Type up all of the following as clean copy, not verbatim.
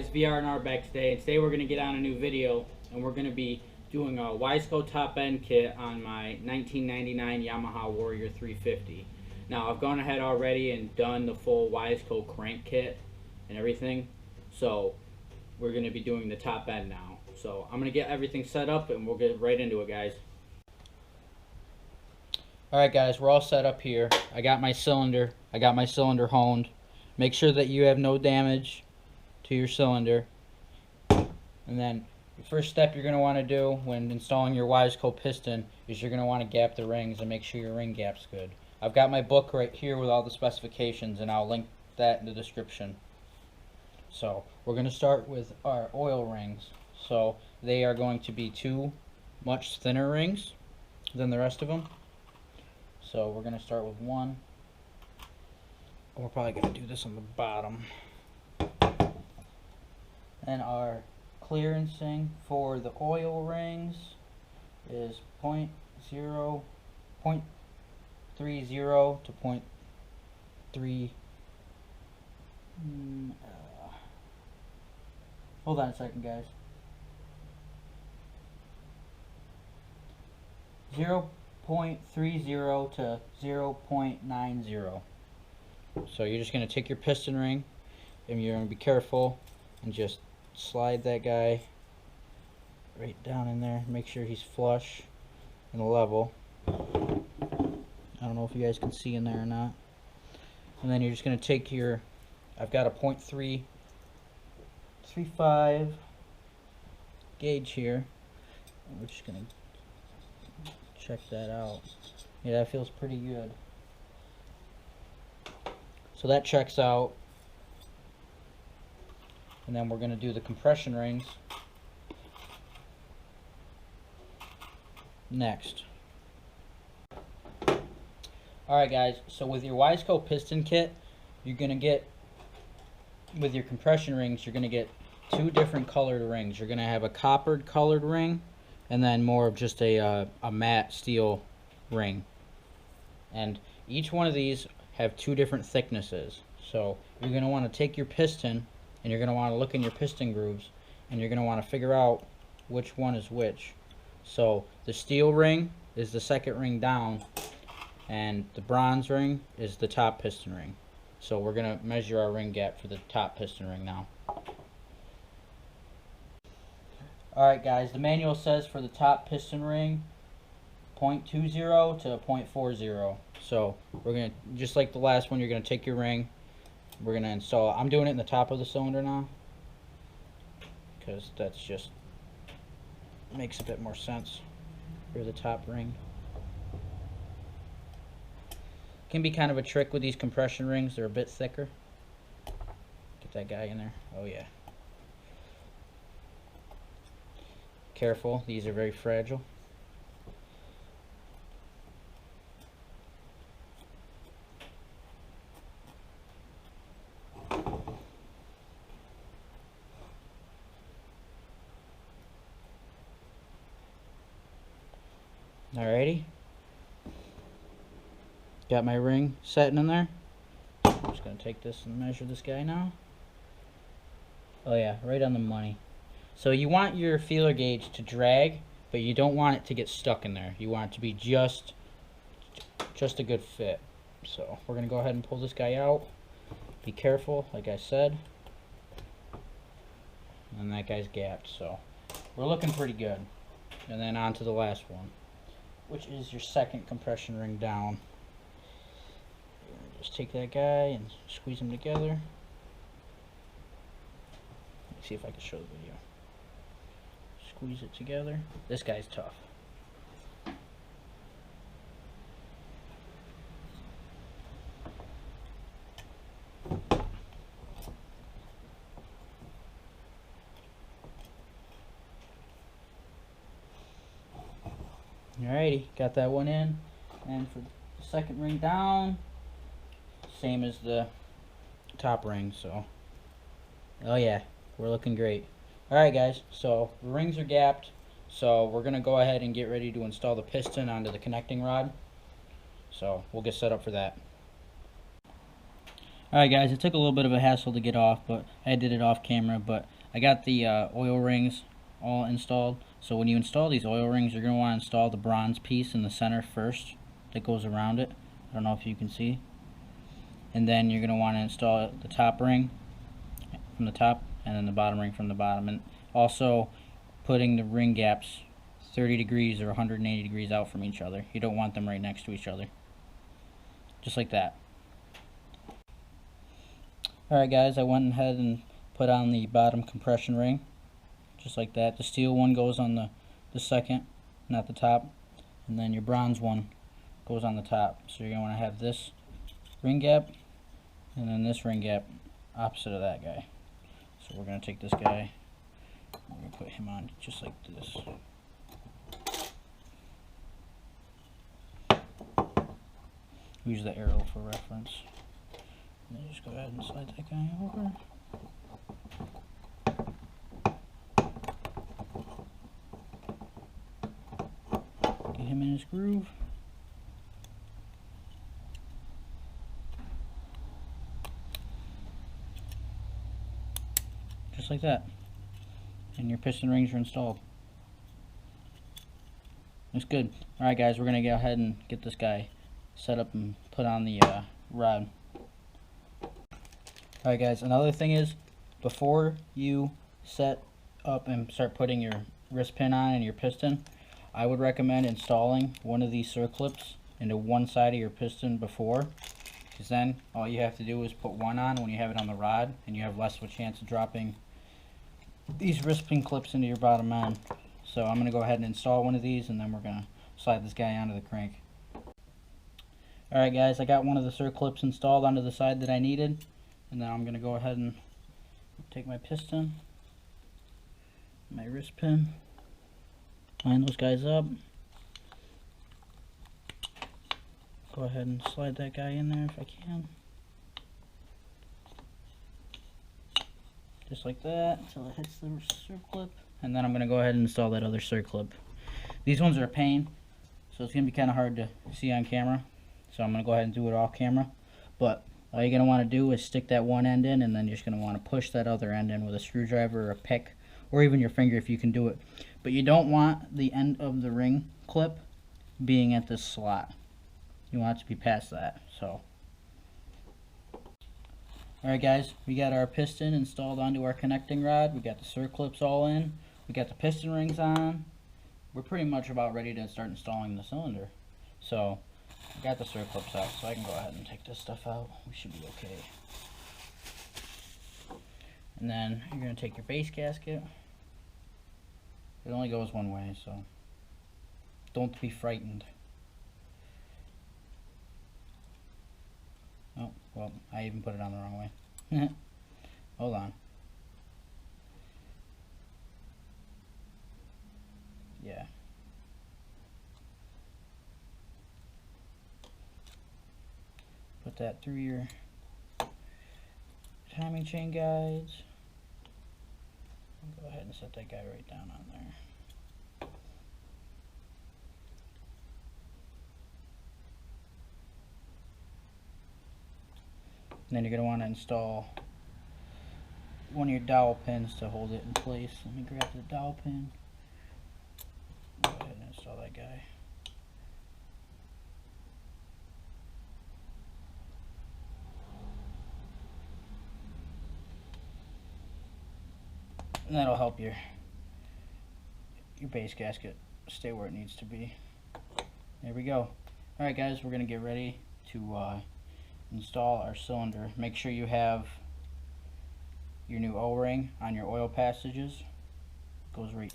guys, VR&R back today, and today we're going to get on a new video, and we're going to be doing a Wiesco top end kit on my 1999 Yamaha Warrior 350. Now I've gone ahead already and done the full Wiesco crank kit and everything, so we're going to be doing the top end now. So I'm going to get everything set up and we'll get right into it, guys. Alright guys, we're all set up here. I got my cylinder honed. Make sure that you have no damage to your cylinder. And then the first step you're going to want to do when installing your Wiesco piston is you're going to want to gap the rings and make sure your ring gap's good. I've got my book right here with all the specifications, and I'll link that in the description. So we're going to start with our oil rings. So they are going to be two much thinner rings than the rest of them. So we're going to start with one. We're probably going to do this on the bottom. And our clearancing for the oil rings is 0.30 to 0.3. Hold on a second, guys. 0.30 to 0.90. So you're just going to take your piston ring and you're going to be careful and just slide that guy right down in there. Make sure he's flush and level. I don't know if you guys can see in there or not. And then you're just going to take your, I've got a 0.335 gauge here. And we're just going to check that out. Yeah, that feels pretty good. So that checks out. And then we're going to do the compression rings next. Alright guys, so with your Wiesco piston kit, you're going to get, with your compression rings, you're going to get two different colored rings. You're going to have a coppered colored ring and then more of just a matte steel ring. And each one of these have two different thicknesses. So you're going to want to take your piston and you're going to want to look in your piston grooves and you're going to want to figure out which one is which. So the steel ring is the second ring down and the bronze ring is the top piston ring. So we're going to measure our ring gap for the top piston ring now. Alright guys, the manual says for the top piston ring 0.20 to 0.40. So we're going to, just like the last one, you're going to take your ring, we're going to install, I'm doing it in the top of the cylinder now because that's just makes a bit more sense for the top ring. Can be kind of a trick with these compression rings, they're a bit thicker. Get that guy in there. Oh yeah. Careful, these are very fragile. Alrighty. Got my ring setting in there. I'm just going to take this and measure this guy now. Oh yeah, right on the money. So you want your feeler gauge to drag, but you don't want it to get stuck in there. You want it to be just a good fit. So we're going to go ahead and pull this guy out. Be careful, like I said. And that guy's gapped, so we're looking pretty good. And then on to the last one, which is your second compression ring down. Just take that guy and squeeze them together. Let me see if I can show the video. Squeeze it together. This guy's tough. Alrighty, got that one in. And for the second ring down, same as the top ring, so oh yeah, we're looking great. Alright guys, so the rings are gapped, so we're going to go ahead and get ready to install the piston onto the connecting rod. So we'll get set up for that. Alright guys, it took a little bit of a hassle to get off, but I did it off camera, but I got the oil rings all installed. So when you install these oil rings, you're going to want to install the bronze piece in the center first that goes around it. I don't know if you can see. And then you're going to want to install the top ring from the top and then the bottom ring from the bottom. And also putting the ring gaps 30 degrees or 180 degrees out from each other. You don't want them right next to each other. Just like that. Alright guys, I went ahead and put on the bottom compression ring. Just like that. The steel one goes on the second, not the top. And then your bronze one goes on the top. So you're going to want to have this ring gap and then this ring gap opposite of that guy. So we're going to take this guy, we're going to put him on just like this. Use the arrow for reference. And then just go ahead and slide that guy over. Get him in his groove. Just like that. And your piston rings are installed. Looks good. Alright guys, we're going to go ahead and get this guy set up and put on the rod. Alright guys, another thing is, before you set up and start putting your wrist pin on and your piston, I would recommend installing one of these circlips into one side of your piston before, because then all you have to do is put one on when you have it on the rod, and you have less of a chance of dropping these wrist pin clips into your bottom end. So I'm going to go ahead and install one of these, and then we're going to slide this guy onto the crank. Alright guys, I got one of the circlips installed onto the side that I needed, and then I'm going to go ahead and take my piston, my wrist pin, line those guys up, go ahead and slide that guy in there if I can, just like that until it hits the circlip, and then I'm going to go ahead and install that other circlip. These ones are a pain, so it's going to be kind of hard to see on camera. So I'm going to go ahead and do it off camera. But all you're going to want to do is stick that one end in, and then you're just going to want to push that other end in with a screwdriver or a pick, or even your finger if you can do it. But you don't want the end of the ring clip being at this slot. You want it to be past that. So, alright guys, we got our piston installed onto our connecting rod. We got the circlips all in. We got the piston rings on. We're pretty much about ready to start installing the cylinder. So, I got the circlips out, so I can go ahead and take this stuff out. We should be okay. And then you're going to take your base gasket. It only goes one way, so don't be frightened. Oh, well, I even put it on the wrong way. Hold on. Yeah. Put that through your timing chain guides. Go ahead and set that guy right down on there. And then you're going to want to install one of your dowel pins to hold it in place. Let me grab the dowel pin. Go ahead and install that guy. And that'll help your base gasket stay where it needs to be. There we go. Alright guys, we're going to get ready to install our cylinder. Make sure you have your new O-ring on your oil passages. Goes right.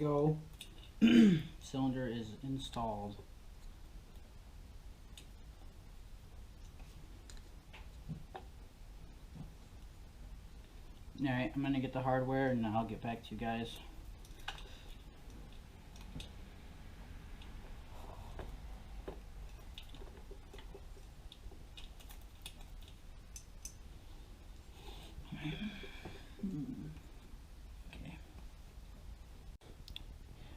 go. Cylinder is installed. Alright, I'm going to get the hardware and I'll get back to you guys. Okay.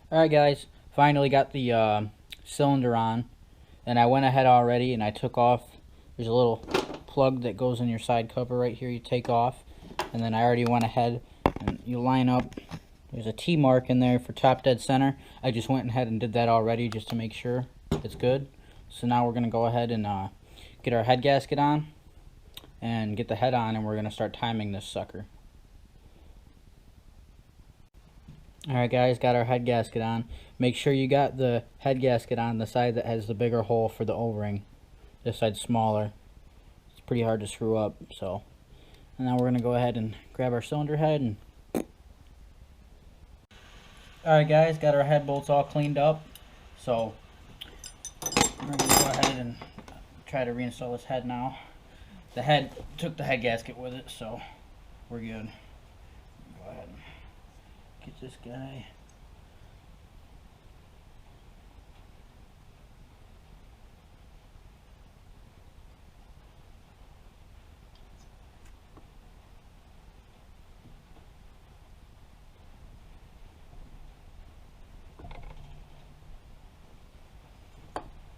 Alright guys, finally got the cylinder on, and I went ahead already and I took off, there's a little plug that goes in your side cover right here, you take off, and then I already went ahead and you line up, there's a T mark in there for top dead center. I just went ahead and did that already just to make sure it's good. So now we're going to go ahead and get our head gasket on and get the head on, and we're going to start timing this sucker. Alright guys, got our head gasket on. Make sure you got the head gasket on the side that has the bigger hole for the O-ring. This side's smaller. It's pretty hard to screw up, so. And now we're going to go ahead and grab our cylinder head. And alright guys, got our head bolts all cleaned up. So, we're going to go ahead and try to reinstall this head now. The head took the head gasket with it, so we're good. Go ahead and get this guy.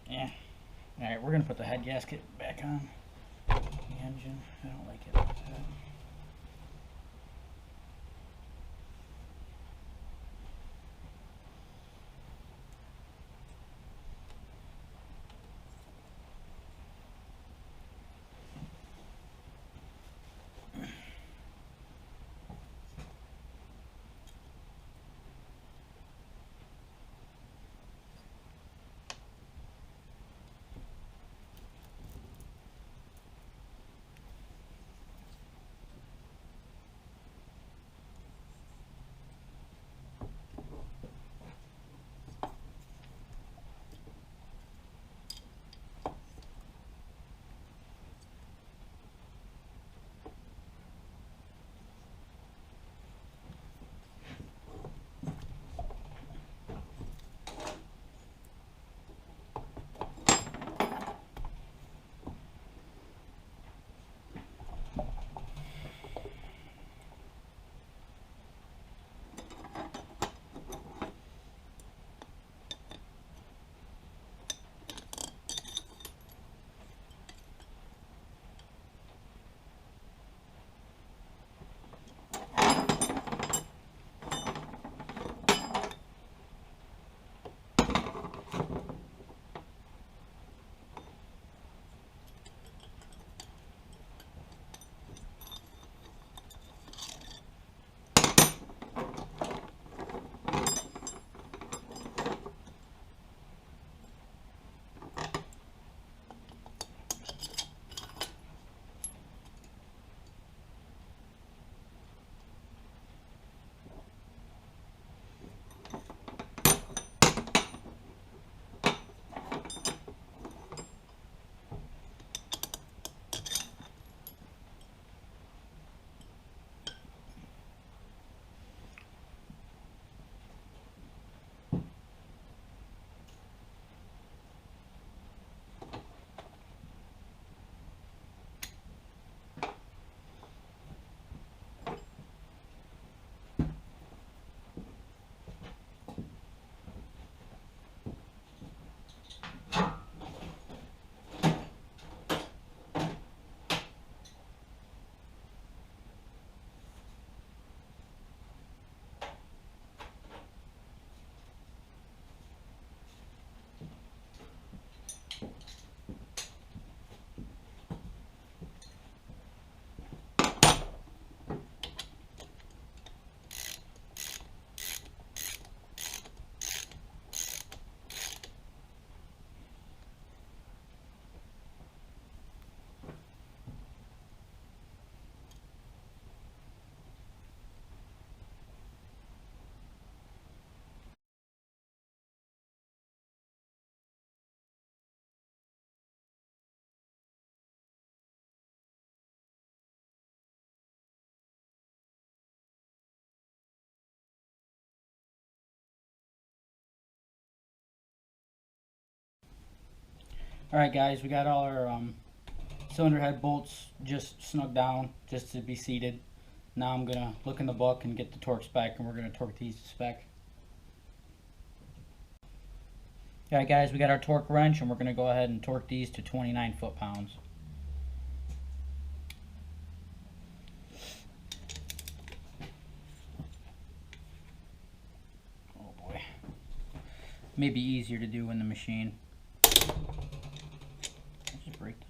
Yeah. Alright, we're going to put the head gasket back on the engine. I don't like it like that. Alright guys, we got all our cylinder head bolts just snug down, just to be seated. Now I'm going to look in the book and get the torque spec, and we're going to torque these to spec. Alright guys, we got our torque wrench, and we're going to go ahead and torque these to 29 foot-pounds. Oh boy. Maybe easier to do in the machine. Let's just break this.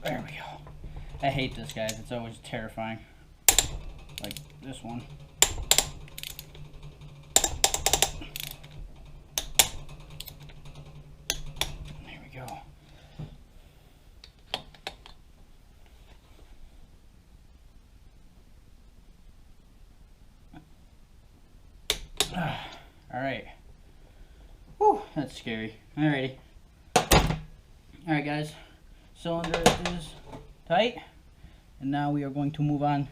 There we go. I hate this, guys. It's always terrifying. Like this one. There we go. Alright. Whew, that's scary. Alrighty. Alright, guys. Cylinder is tight, and now we are going to move on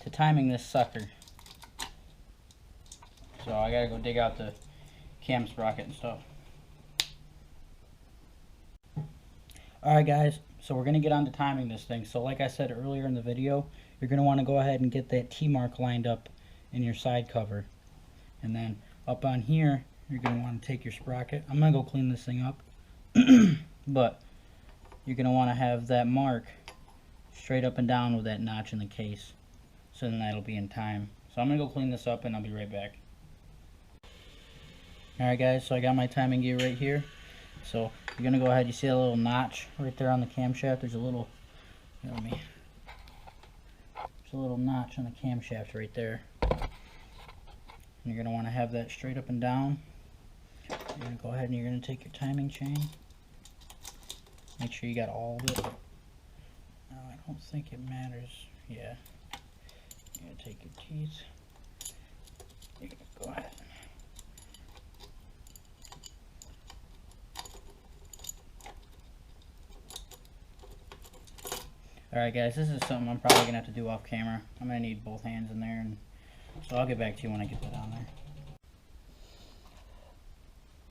to timing this sucker. So I gotta go dig out the cam sprocket and stuff. Alright guys, so we're gonna get on to timing this thing. So like I said earlier in the video, you're gonna want to go ahead and get that T-mark lined up in your side cover, and then up on here you're gonna want to take your sprocket. I'm gonna go clean this thing up but you're going to want to have that mark straight up and down with that notch in the case. So then that'll be in time. So I'm going to go clean this up and I'll be right back. Alright guys, so I got my timing gear right here. So you're going to go ahead, you see that little notch right there on the camshaft? There's a little, there's a little notch on the camshaft right there. And you're going to want to have that straight up and down. You're going to go ahead and you're going to take your timing chain. Make sure you got all of it. No, I don't think it matters. Yeah. You're going to take your teeth. You're going to go ahead. Alright guys, this is something I'm probably going to have to do off camera. I'm going to need both hands in there, and so I'll get back to you when I get that on there.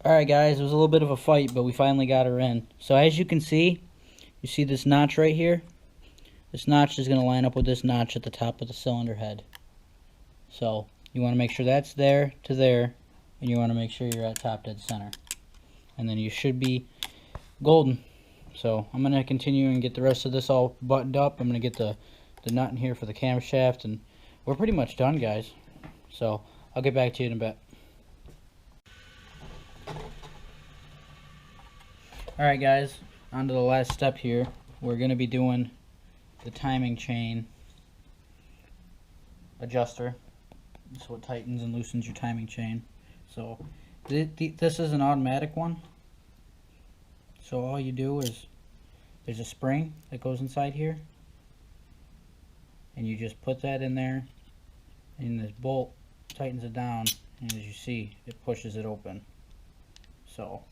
Alright guys, it was a little bit of a fight, but we finally got her in. So as you can see, you see this notch right here? This notch is going to line up with this notch at the top of the cylinder head. So you want to make sure that's there to there, and you want to make sure you're at top dead center. And then you should be golden. So I'm going to continue and get the rest of this all buttoned up. I'm going to get the nut in here for the camshaft, and we're pretty much done, guys. So I'll get back to you in a bit. Alright guys, on to the last step here. We're going to be doing the timing chain adjuster. This is what tightens and loosens your timing chain. So this is an automatic one. So all you do is, there's a spring that goes inside here, and you just put that in there, and this bolt tightens it down, and as you see, it pushes it open. So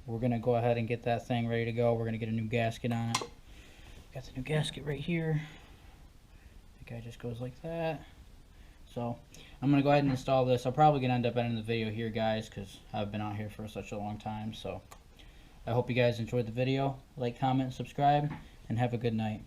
we're going to go ahead and get that thing ready to go. We're going to get a new gasket on it. Got the new gasket right here. The guy just goes like that. So I'm going to go ahead and install this. I'm probably going to end up ending the video here, guys, because I've been out here for such a long time. So I hope you guys enjoyed the video. Like, comment, subscribe, and have a good night.